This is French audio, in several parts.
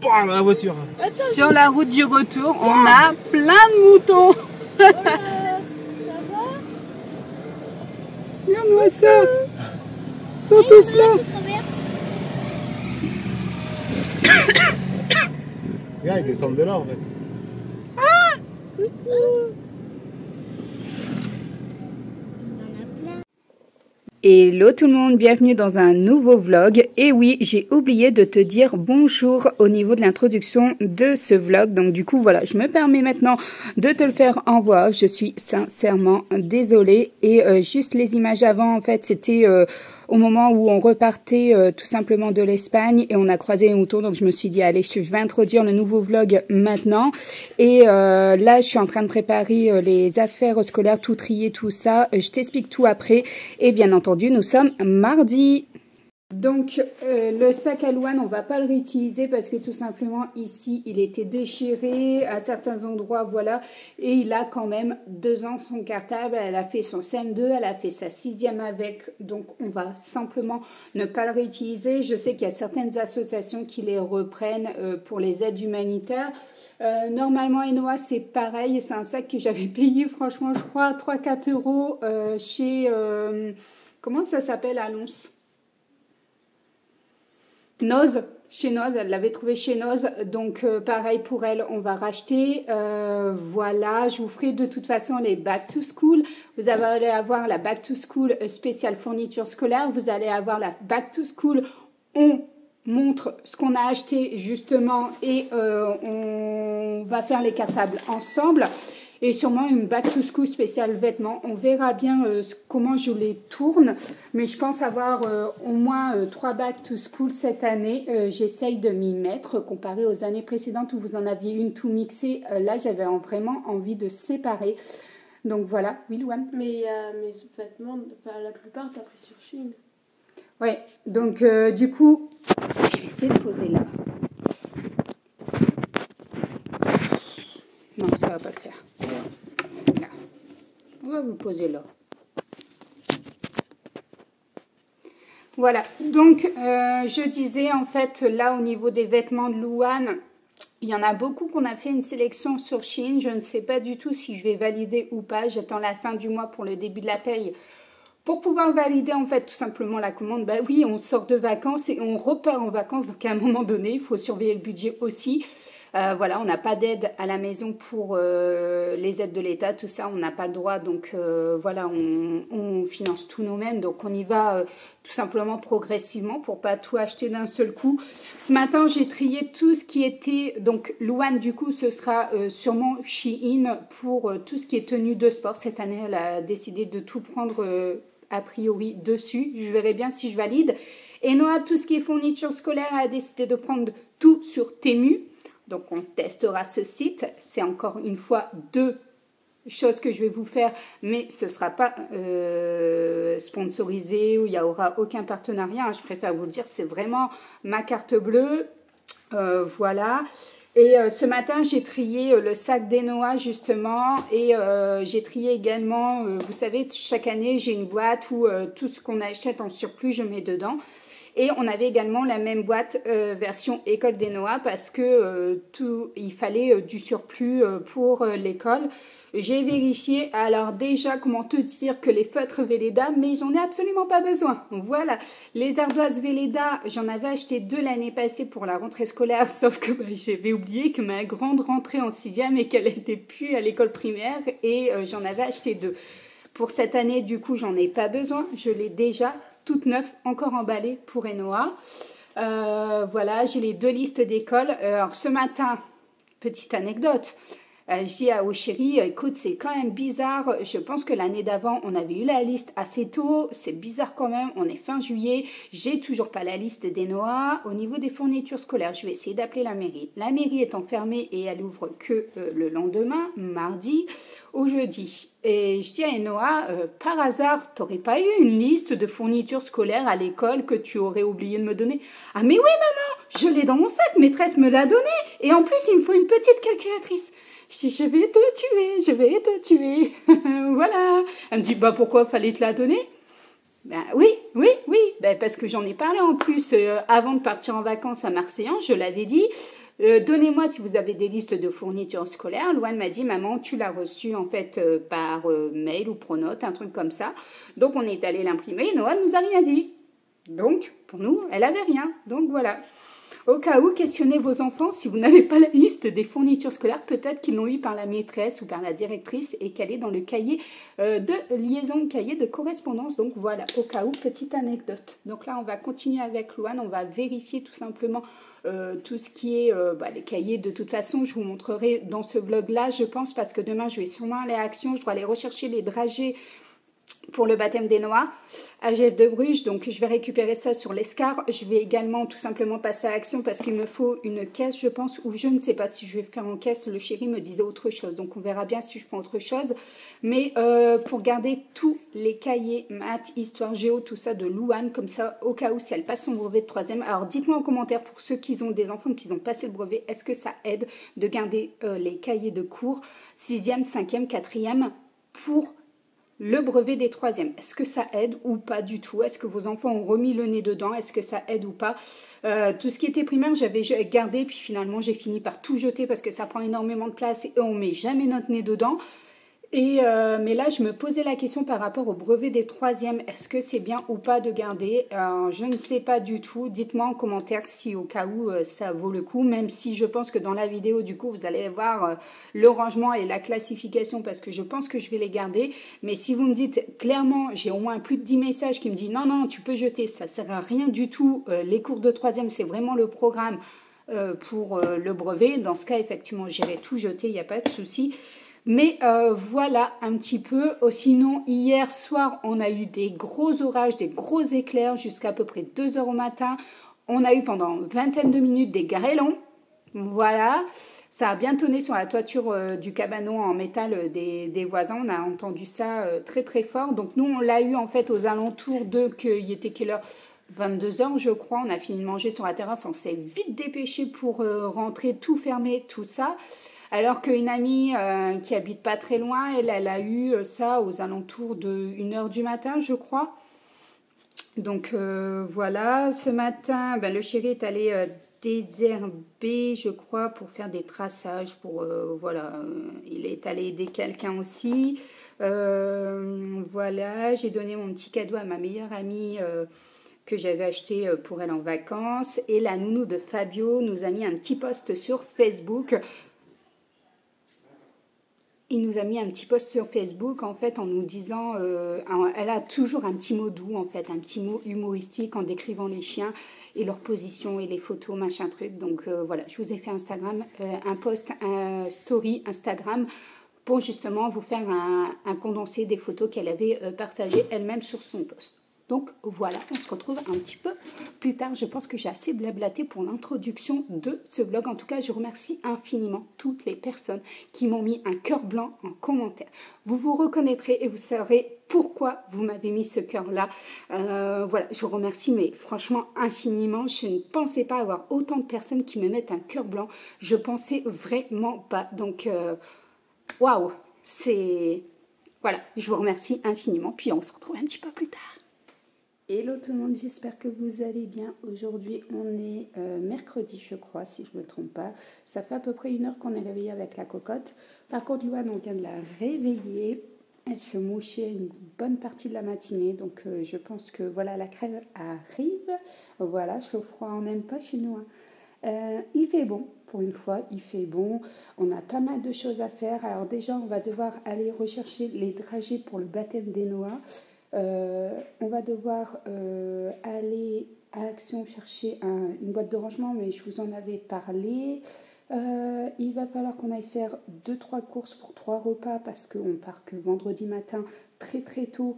Bam, la voiture. Sur la route du retour, on a plein de moutons. Ça va? Regarde-moi ça. Ils sont tous là. Regarde, ils descendent de là en fait. Hello tout le monde, bienvenue dans un nouveau vlog. Et oui, j'ai oublié de te dire bonjour au niveau de l'introduction de ce vlog. Donc du coup, voilà, je me permets maintenant de te le faire en voix. Je suis sincèrement désolée. Et juste les images avant, en fait, c'était au moment où on repartait tout simplement de l'Espagne et on a croisé les moutons. Donc je me suis dit, allez, je vais introduire le nouveau vlog maintenant. Et là, je suis en train de préparer les affaires scolaires, tout trier, tout ça. Je t'explique tout après. Et bien entendu, nous sommes mardi. Donc, le sac à Louane, on va pas le réutiliser parce que tout simplement, ici, il était déchiré à certains endroits, voilà. Et il a quand même 2 ans son cartable. Elle a fait son CM2, elle a fait sa 6e avec. Donc, on va simplement ne pas le réutiliser. Je sais qu'il y a certaines associations qui les reprennent pour les aides humanitaires. Normalement, Enoa, c'est pareil. C'est un sac que j'avais payé, franchement, je crois, 3-4 euros chez... comment ça s'appelle à Lons? Noz, chez Noz, elle l'avait trouvé chez Noz, donc pareil pour elle, on va racheter. Voilà, je vous ferai de toute façon les back to school. Vous allez avoir la back to school spéciale fourniture scolaire. Vous allez avoir la back to school. On montre ce qu'on a acheté justement et on va faire les cartables ensemble. Et sûrement une back to school spéciale vêtements. On verra bien comment je les tourne. Mais je pense avoir au moins 3 back to school cette année. J'essaye de m'y mettre comparé aux années précédentes où vous en aviez une tout mixée. Là, j'avais vraiment envie de séparer. Donc voilà. Oui, Louane? Mais mes vêtements, enfin, la plupart, t'as pris sur Chine. Oui. Donc du coup, je vais essayer de poser là. Non, ça va pas le faire. Là. On va vous poser là. Voilà. Donc, je disais, en fait, là, au niveau des vêtements de Louane, il y en a beaucoup qu'on a fait une sélection sur Shein. Je ne sais pas du tout si je vais valider ou pas. J'attends la fin du mois pour le début de la paye. Pour pouvoir valider, en fait, tout simplement la commande, bah oui, on sort de vacances et on repart en vacances. Donc, à un moment donné, il faut surveiller le budget aussi. Voilà, on n'a pas d'aide à la maison pour les aides de l'État, tout ça, on n'a pas le droit. Donc voilà, on finance tout nous-mêmes. Donc on y va tout simplement progressivement pour pas tout acheter d'un seul coup. Ce matin, j'ai trié tout ce qui était... Donc Louane, du coup, ce sera sûrement Shein pour tout ce qui est tenue de sport. Cette année, elle a décidé de tout prendre a priori dessus. Je verrai bien si je valide. Et Noah, tout ce qui est fourniture scolaire, a décidé de prendre tout sur Temu. Donc, on testera ce site. C'est encore une fois 2 choses que je vais vous faire, mais ce ne sera pas sponsorisé ou il n'y aura aucun partenariat. Je préfère vous le dire, c'est vraiment ma carte bleue. Voilà. Et ce matin, j'ai trié le sac d'Enoa justement et j'ai trié également, vous savez, chaque année, j'ai une boîte où tout ce qu'on achète en surplus, je mets dedans. Et on avait également la même boîte version école d'Enoa parce que il fallait du surplus pour l'école. J'ai vérifié, alors déjà, comment te dire que les feutres Velleda, mais j'en ai absolument pas besoin. Voilà, les ardoises Velleda, j'en avais acheté 2 l'année passée pour la rentrée scolaire, sauf que j'avais oublié que ma grande rentrée en 6e et qu'elle n'était plus à l'école primaire et j'en avais acheté 2. Pour cette année, du coup, j'en ai pas besoin, je l'ai déjà toute neuve, encore emballée pour Enoa. Voilà, j'ai les 2 listes d'école. Alors ce matin, petite anecdote, je dis au chéri, écoute, c'est quand même bizarre. Je pense que l'année d'avant, on avait eu la liste assez tôt. C'est bizarre quand même, on est fin juillet. J'ai toujours pas la liste d'Enoa. Au niveau des fournitures scolaires, je vais essayer d'appeler la mairie. La mairie étant fermée et elle ouvre que le lendemain, mardi au jeudi. Et je dis à Enoa, par hasard, t'aurais pas eu une liste de fournitures scolaires à l'école que tu aurais oublié de me donner? Ah mais oui maman, je l'ai dans mon sac, maîtresse me l'a donné. Et en plus, il me faut une petite calculatrice. Je dis, je vais te tuer. Voilà. Elle me dit, bah pourquoi fallait te la donner? Ben oui. Ben, parce que j'en ai parlé en plus avant de partir en vacances à Marseillan, je l'avais dit. Donnez-moi si vous avez des listes de fournitures scolaires. Louane m'a dit, maman, tu l'as reçue en fait par mail ou Pronote, un truc comme ça. Donc on est allé l'imprimer et Noah ne nous a rien dit. Donc pour nous, elle avait rien. Donc voilà. Au cas où, questionnez vos enfants si vous n'avez pas la liste des fournitures scolaires, peut-être qu'ils l'ont eu par la maîtresse ou par la directrice et qu'elle est dans le cahier de liaison, cahier de correspondance. Donc voilà, au cas où, petite anecdote. Donc là, on va continuer avec Louane, on va vérifier tout simplement tout ce qui est les cahiers. De toute façon, je vous montrerai dans ce vlog-là, je pense, parce que demain, je vais sûrement aller à Action, je dois aller rechercher les dragées pour le baptême des Noix à Gève de Bruges, donc je vais récupérer ça sur l'Escar. Je vais également tout simplement passer à Action parce qu'il me faut une caisse, je pense, ou je ne sais pas si je vais faire en caisse. Le chéri me disait autre chose, donc on verra bien si je fais autre chose. Mais pour garder tous les cahiers maths, histoire, géo, tout ça de Louane, comme ça, au cas où si elle passe son brevet de 3e. Alors dites-moi en commentaire pour ceux qui ont des enfants qui ont passé le brevet, est-ce que ça aide de garder les cahiers de cours 6e, 5e, 4e pour le brevet des 3e, est-ce que ça aide ou pas du tout? Est-ce que vos enfants ont remis le nez dedans? Est-ce que ça aide ou pas? Tout ce qui était primaire, j'avais gardé, puis finalement j'ai fini par tout jeter parce que ça prend énormément de place et on met jamais notre nez dedans. Mais là, je me posais la question par rapport au brevet des 3e. Est-ce que c'est bien ou pas de garder? Je ne sais pas du tout. Dites-moi en commentaire si au cas où ça vaut le coup. Même si je pense que dans la vidéo, du coup, vous allez voir le rangement et la classification parce que je pense que je vais les garder. Mais si vous me dites clairement, j'ai au moins plus de 10 messages qui me disent non, non, tu peux jeter, ça ne sert à rien du tout. Les cours de 3e, c'est vraiment le programme pour le brevet. Dans ce cas, effectivement, j'irai tout jeter, il n'y a pas de souci. Mais voilà un petit peu. Sinon, hier soir, on a eu des gros orages, des gros éclairs jusqu'à peu près 2 heures au matin. On a eu pendant une vingtaine de minutes des grêlons. Voilà. Ça a bien tonné sur la toiture du cabanon en métal des voisins. On a entendu ça très très fort. Donc nous, on l'a eu en fait aux alentours de... Il était quelle heure ? 22 h je crois. On a fini de manger sur la terrasse. On s'est vite dépêché pour rentrer, tout fermer, tout ça. Alors qu'une amie qui habite pas très loin, elle a eu ça aux alentours de 1 h du matin, je crois. Donc voilà, ce matin, le chéri est allé désherber, je crois, pour faire des traçages. Voilà, il est allé aider quelqu'un aussi. Voilà, j'ai donné mon petit cadeau à ma meilleure amie que j'avais acheté pour elle en vacances. Et la nounou de Fabio nous a mis un petit post sur Facebook. Il nous a mis un petit post sur Facebook en fait en nous disant, elle a toujours un petit mot doux en fait, un petit mot humoristique en décrivant les chiens et leur position et les photos, machin truc. Donc voilà, je vous ai fait un post, un story Instagram pour justement vous faire un condensé des photos qu'elle avait partagées elle-même sur son post. Donc voilà, on se retrouve un petit peu plus tard. Je pense que j'ai assez blablaté pour l'introduction de ce vlog. En tout cas, je remercie infiniment toutes les personnes qui m'ont mis un cœur blanc en commentaire. Vous vous reconnaîtrez et vous saurez pourquoi vous m'avez mis ce cœur-là. Voilà, je vous remercie, mais franchement infiniment. Je ne pensais pas avoir autant de personnes qui me mettent un cœur blanc. Je pensais vraiment pas. Donc, waouh, c'est... Voilà, je vous remercie infiniment. Puis on se retrouve un petit peu plus tard. Hello tout le monde, j'espère que vous allez bien. Aujourd'hui, on est mercredi, je crois, si je ne me trompe pas. Ça fait à peu près 1 heure qu'on est réveillé avec la cocotte. Par contre, Louane, on vient de la réveiller. Elle se mouchait une bonne partie de la matinée. Donc, je pense que voilà, la crève arrive. Voilà, chaud-froid, on n'aime pas chez nous. Il fait bon, pour une fois, il fait bon. On a pas mal de choses à faire. Alors déjà, on va devoir aller rechercher les dragées pour le baptême des Noix. On va devoir aller à Action chercher une boîte de rangement, mais je vous en avais parlé. Il va falloir qu'on aille faire 2-3 courses pour 3 repas parce qu'on part que vendredi matin très très tôt.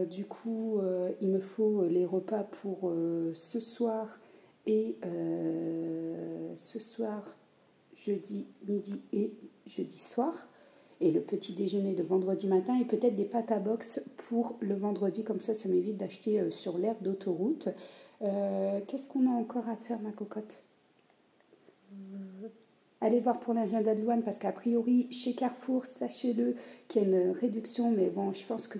Du coup, il me faut les repas pour ce soir et jeudi midi et jeudi soir. Et le petit déjeuner de vendredi matin et peut-être des pâtes à box pour le vendredi. Comme ça m'évite d'acheter sur l'aire d'autoroute. Qu'est-ce qu'on a encore à faire, ma cocotte? Allez voir pour l'agenda de Louane parce qu'a priori, chez Carrefour, sachez-le qu'il y a une réduction. Mais bon, je pense que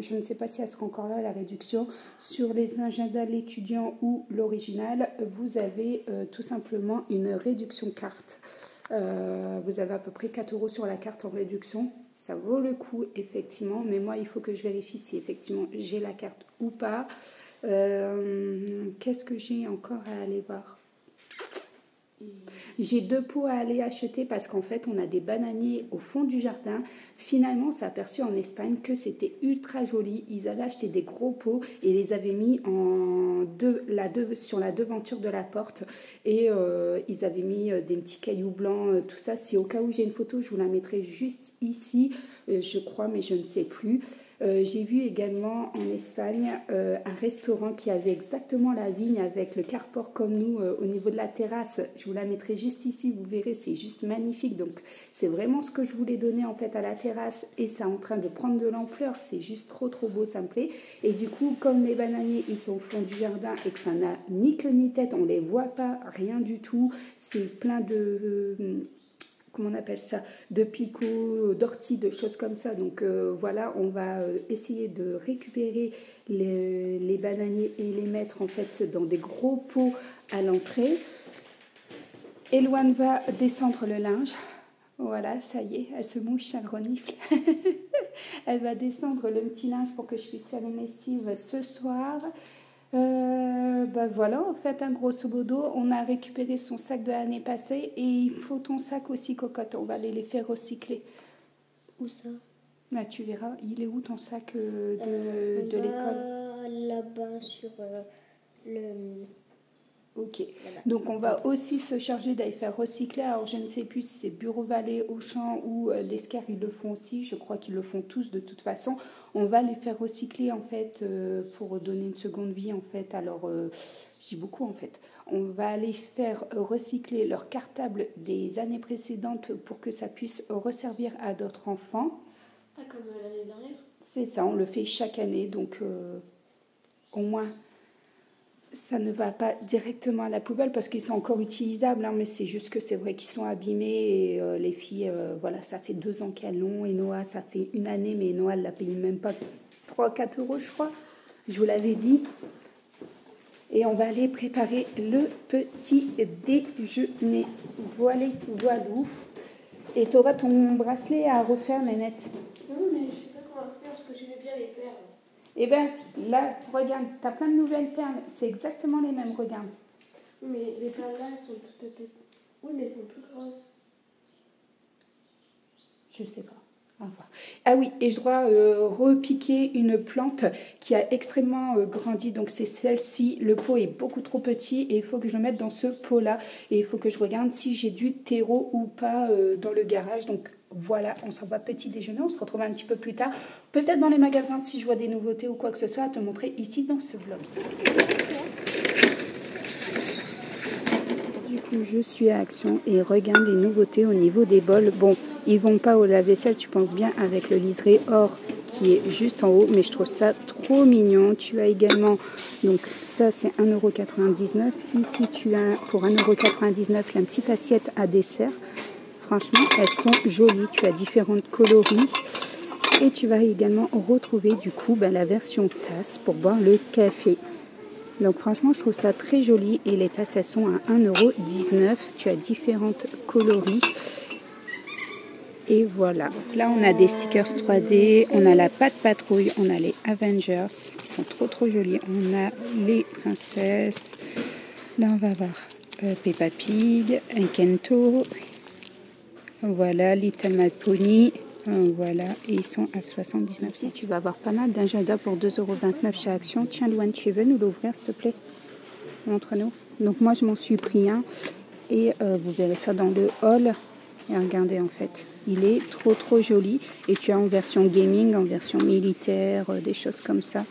je ne sais pas si elle sera encore là, la réduction. Sur les agendas, l'étudiant ou l'original, vous avez tout simplement une réduction carte. Vous avez à peu près 4 € sur la carte en réduction. Ça vaut le coup, effectivement. Mais moi, il faut que je vérifie si effectivement j'ai la carte ou pas. Qu'est-ce que j'ai encore à aller voir? J'ai 2 pots à aller acheter parce qu'en fait, on a des bananiers au fond du jardin. Finalement, on s'est aperçu en Espagne que c'était ultra joli. Ils avaient acheté des gros pots et les avaient mis sur la devanture de la porte. Et ils avaient mis des petits cailloux blancs, tout ça. Si au cas où j'ai une photo, je vous la mettrai juste ici, je crois, mais je ne sais plus. J'ai vu également en Espagne un restaurant qui avait exactement la vigne avec le carport comme nous au niveau de la terrasse. Je vous la mettrai juste ici, vous verrez, c'est juste magnifique. Donc c'est vraiment ce que je voulais donner en fait à la terrasse et c'est en train de prendre de l'ampleur. C'est juste trop beau, ça me plaît. Et du coup, comme les bananiers, ils sont au fond du jardin et que ça n'a ni queue ni tête, on les voit pas, rien du tout. C'est plein de... comment on appelle ça, de picots, d'orties, de choses comme ça. Donc voilà, on va essayer de récupérer les bananiers et les mettre en fait dans des gros pots à l'entrée. Eloane va descendre le linge. Voilà, ça y est, elle se mouche, elle renifle. Elle va descendre le petit linge pour que je puisse faire une lessive ce soir. Voilà, en fait, grosso modo, on a récupéré son sac de l'année passée et il faut ton sac aussi, cocotte. On va aller les faire recycler. Où ça? Bah, tu verras, il est où ton sac de l'école? Là-bas, sur le... Ok, donc on va aussi se charger d'aller faire recycler. Alors je ne sais plus si c'est Bureau Vallée, Auchan ou l'Escar, ils le font aussi. Je crois qu'ils le font tous de toute façon. On va les faire recycler en fait pour donner une seconde vie en fait. Alors je dis beaucoup en fait. On va aller faire recycler leur cartable des années précédentes pour que ça puisse resservir à d'autres enfants. Ah, comme l'année dernière? C'est ça, on le fait chaque année. Donc au moins... ça ne va pas directement à la poubelle parce qu'ils sont encore utilisables, hein, mais c'est juste que c'est vrai qu'ils sont abîmés et les filles, voilà, ça fait 2 ans qu'elles l'ont et Noah, ça fait 1 année, mais Noah, elle l'a payé même pas 3-4 € je crois, je vous l'avais dit. Et on va aller préparer le petit déjeuner. Voilà. Et tu auras ton bracelet à refaire, Nénette. Oui, mais je sais pas comment faire parce que j'aimais bien les perles. Eh bien, là, regarde, tu as plein de nouvelles perles. C'est exactement les mêmes, regarde. Mais les perles là, elles sont toutes petites. Oui, mais elles sont toutes grosses. Je sais pas. À voir. Ah oui, et je dois repiquer une plante qui a extrêmement grandi. Donc c'est celle-ci. Le pot est beaucoup trop petit et il faut que je le mette dans ce pot-là. Et il faut que je regarde si j'ai du terreau ou pas dans le garage. Donc voilà, on s'en va petit déjeuner. On se retrouve un petit peu plus tard. Peut-être dans les magasins si je vois des nouveautés ou quoi que ce soit à te montrer ici dans ce vlog. Du coup, je suis à Action et regarde les nouveautés au niveau des bols. Bon, ils vont pas au lave-vaisselle, tu penses bien, avec le liseré or qui est juste en haut, mais je trouve ça trop mignon. Tu as également, donc ça c'est 1,99 €. Ici, tu as pour 1,99 € la petite assiette à dessert. Franchement, elles sont jolies. Tu as différentes coloris. Et tu vas également retrouver du coup la version tasse pour boire le café. Donc franchement, je trouve ça très joli. Et les tasses, elles sont à 1,19 €. Tu as différentes coloris. Et voilà. Donc là, on a des stickers 3D. On a la Patte Patrouille. On a les Avengers. Ils sont trop jolis. On a les princesses. Là, on va voir Peppa Pig, Kento. Voilà, Little Mad Pony. Voilà, et ils sont à 79 cents. Tu vas avoir pas mal d'agendas pour 2,29 € chez Action. Tiens, Louane, tu veux nous l'ouvrir, s'il te plaît? Montre-nous. Donc, moi, je m'en suis pris un. Et vous verrez ça dans le haul. Et regardez, en fait, il est trop joli. Et tu as en version gaming, en version militaire, des choses comme ça.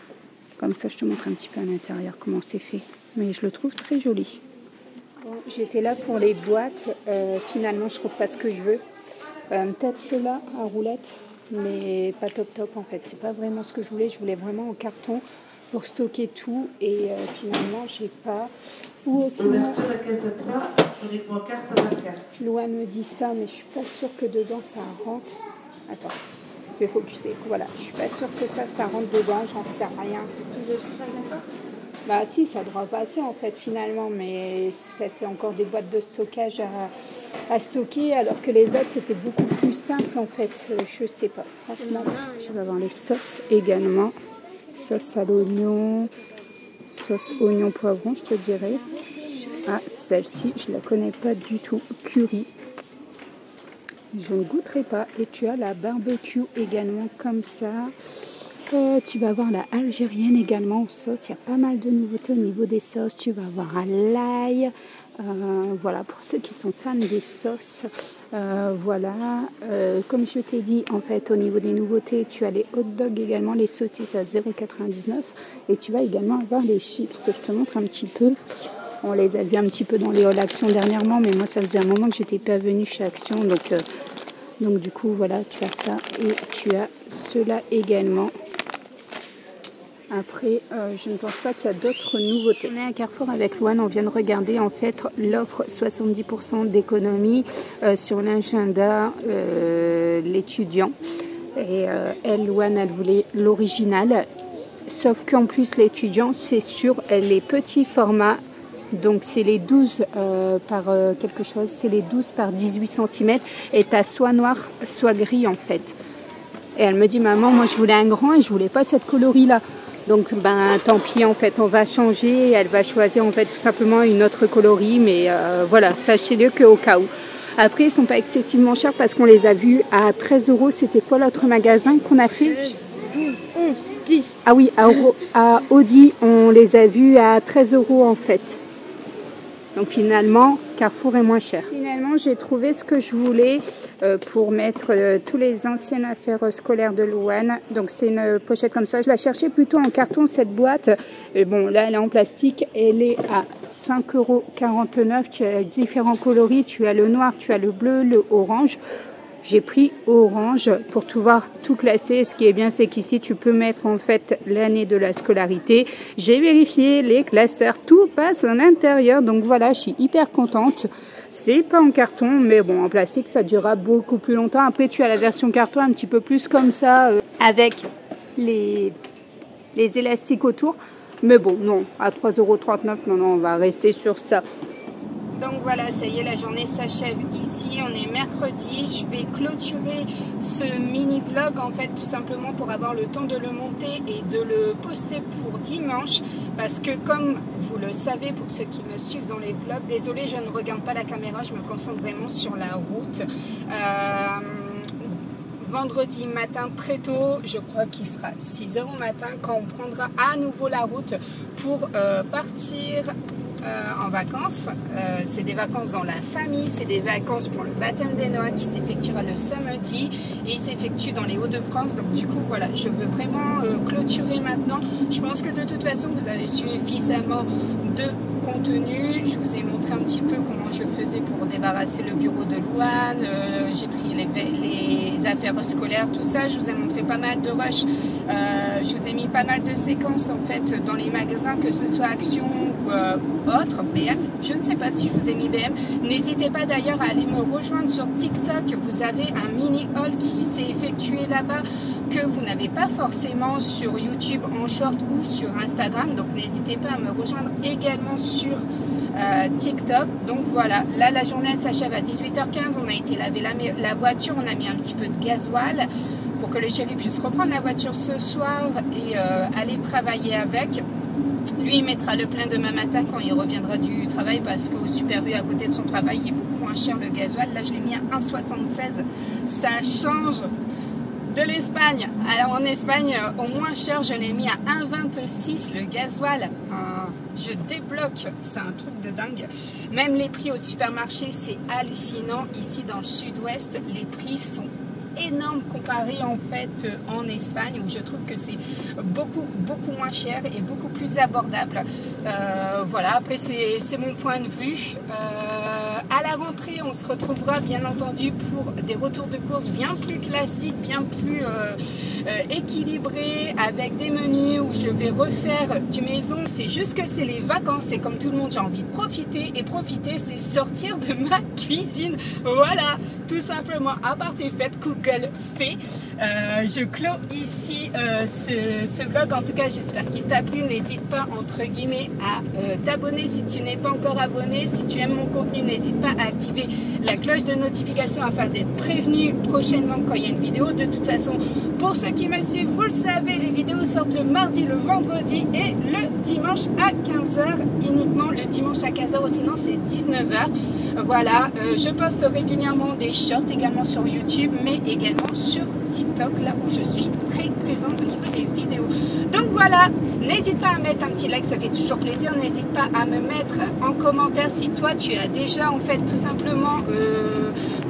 Comme ça, je te montre un petit peu à l'intérieur comment c'est fait. Mais je le trouve très joli. Bon, j'étais là pour les boîtes. Finalement, je trouve pas ce que je veux. Peut-être ceux-là à roulettes, mais pas top en fait. C'est pas vraiment ce que je voulais. Je voulais vraiment en carton pour stocker tout. Et finalement, j'ai pas. Ou sinon, Ouverture à caisse à 3, uniquement carte bancaire. Louane me dit ça, mais je suis pas sûre que dedans ça rentre. Attends, je vais focuser. Voilà, je suis pas sûre que ça rentre dedans, j'en sais rien. Bah si, ça devra passer en fait finalement, mais ça fait encore des boîtes de stockage à stocker, alors que les autres c'était beaucoup plus simple en fait. Je sais pas, franchement. Je vais avoir les sauces également. Sauce à l'oignon, sauce oignon poivron, je te dirais. Ah, celle-ci, je la connais pas du tout. Curry. Je ne goûterai pas. Et tu as la barbecue également comme ça. Tu vas avoir la algérienne également en sauce. Il y a pas mal de nouveautés au niveau des sauces. Tu vas avoir à l'ail. Voilà, pour ceux qui sont fans des sauces. Voilà. Comme je t'ai dit, en fait, au niveau des nouveautés, tu as les hot dogs également, les saucisses à 0,99. Et tu vas également avoir les chips. Je te montre un petit peu. On les a vus un petit peu dans les halls Action dernièrement, mais moi, ça faisait un moment que j'étais pas venue chez Action. Donc du coup, voilà, tu as ça et tu as cela également. Après, je ne pense pas qu'il y a d'autres nouveautés. On est à Carrefour avec Louane, on vient de regarder en fait l'offre 70% d'économie sur l'agenda l'étudiant. Et elle, Louane, elle voulait l'original. Sauf qu'en plus, l'étudiant, c'est sur les petits formats. Donc c'est les 12 par quelque chose, c'est les 12 par 18 cm et tu as soit noir, soit gris en fait. Et elle me dit, maman, moi je voulais un grand et je voulais pas cette coloris là. Donc ben tant pis en fait, on va changer, elle va choisir en fait tout simplement une autre coloris, mais voilà, sachez-le qu'au cas où. Après ils sont pas excessivement chers parce qu'on les a vus à 13 €. C'était quoi l'autre magasin qu'on a fait? 10. Ah oui, à Audi, on les a vus à 13 € en fait. Donc finalement, Carrefour est moins cher. Finalement, j'ai trouvé ce que je voulais pour mettre tous les anciennes affaires scolaires de Louane. Donc c'est une pochette comme ça. Je la cherchais plutôt en carton, cette boîte. Et bon, là, elle est en plastique. Elle est à 5,49 €. Tu as différents coloris. Tu as le noir, tu as le bleu, le orange. J'ai pris orange pour tout classer. Ce qui est bien, c'est qu'ici, tu peux mettre en fait l'année de la scolarité. J'ai vérifié les classeurs, tout passe à l'intérieur. Donc voilà, je suis hyper contente. C'est pas en carton, mais bon, en plastique, ça durera beaucoup plus longtemps. Après, tu as la version carton un petit peu plus comme ça, avec les élastiques autour. Mais bon, non, à 3,39 €, non, on va rester sur ça. Donc voilà, ça y est, la journée s'achève ici. On est mercredi. Je vais clôturer ce mini-vlog en fait tout simplement pour avoir le temps de le monter et de le poster pour dimanche. Parce que comme vous le savez, pour ceux qui me suivent dans les vlogs, désolé, je ne regarde pas la caméra, je me concentre vraiment sur la route. Vendredi matin très tôt, je crois qu'il sera 6 h au matin quand on prendra à nouveau la route pour partir en vacances. C'est des vacances dans la famille, c'est des vacances pour le baptême des Noah qui s'effectuera le samedi et il s'effectue dans les Hauts-de-France. Donc du coup voilà, je veux vraiment clôturer maintenant. Je pense que de toute façon vous avez suffisamment de contenu. Je vous ai montré un petit peu comment je faisais pour débarrasser le bureau de Louane. J'ai trié les affaires scolaires, tout ça. Je vous ai montré pas mal de rushs. Je vous ai mis pas mal de séquences en fait dans les magasins, que ce soit Action ou autre, BM. Je ne sais pas si je vous ai mis BM. N'hésitez pas d'ailleurs à aller me rejoindre sur TikTok. Vous avez un mini haul qui s'est effectué là-bas que vous n'avez pas forcément sur YouTube en short ou sur Instagram. Donc n'hésitez pas à me rejoindre également sur TikTok. Donc voilà, là la journée s'achève à 18h15. On a été laver la voiture, on a mis un petit peu de gasoil pour que le chéri puisse reprendre la voiture ce soir et aller travailler avec. Lui, il mettra le plein demain matin quand il reviendra du travail parce qu'au Super U à côté de son travail, il est beaucoup moins cher le gasoil. Là, je l'ai mis à 1,76. Ça change de l'Espagne. Alors en Espagne, au moins cher, je l'ai mis à 1,26 le gasoil. Je débloque, c'est un truc de dingue. Même les prix au supermarché, c'est hallucinant. Ici dans le sud-ouest, les prix sont énormes comparés en fait en Espagne, où je trouve que c'est beaucoup moins cher et beaucoup plus abordable. Voilà, après c'est mon point de vue. À la rentrée, on on se retrouvera bien entendu pour des retours de course bien plus classiques, bien plus équilibrés, avec des menus où je vais refaire du maison. C'est juste que c'est les vacances et comme tout le monde, j'ai envie de profiter. Et profiter, c'est sortir de ma cuisine. Voilà, tout simplement. À part tes fêtes, Google fait. Je clôt ici ce vlog. En tout cas, j'espère qu'il t'a plu. N'hésite pas, entre guillemets, à t'abonner si tu n'es pas encore abonné. Si tu aimes mon contenu, n'hésite pas à activer la cloche de notification afin d'être prévenu prochainement quand il y a une vidéo. De toute façon, pour ceux qui me suivent, vous le savez, les vidéos sortent le mardi, le vendredi et le dimanche à 15h. Uniquement le dimanche à 15h, ou sinon c'est 19h. Voilà, je poste régulièrement des shorts également sur YouTube, mais également sur TikTok, là où je suis très présente au niveau des vidéos. Donc voilà, n'hésite pas à mettre un petit like, ça fait toujours plaisir. N'hésite pas à me mettre en commentaire si toi tu as déjà en fait tout simplement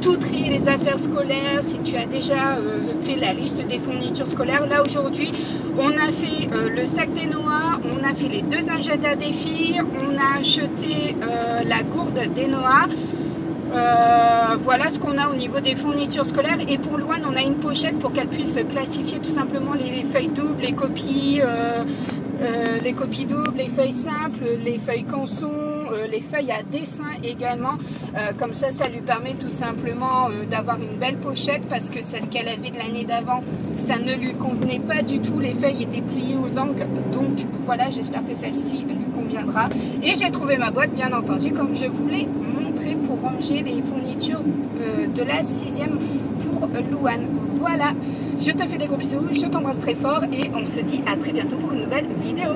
tout trié les affaires scolaires, si tu as déjà fait la liste des fournitures scolaires. Là aujourd'hui on a fait le sac des Noah, on a fait les 2 agendas des filles, on a acheté la gourde des Noah. Voilà ce qu'on a au niveau des fournitures scolaires. Et pour Louane, on a une pochette pour qu'elle puisse classifier tout simplement les feuilles doubles, les copies doubles, les feuilles simples, les feuilles canson, les feuilles à dessin également. Comme ça lui permet tout simplement d'avoir une belle pochette, parce que celle qu'elle avait de l'année d'avant, ça ne lui convenait pas du tout. Les feuilles étaient pliées aux angles. Donc voilà, j'espère que celle-ci lui conviendra. Et j'ai trouvé ma boîte, bien entendu, comme je voulais pour ranger les fournitures de la 6e pour Louane. Voilà, je te fais des gros bisous, je t'embrasse très fort et on se dit à très bientôt pour une nouvelle vidéo.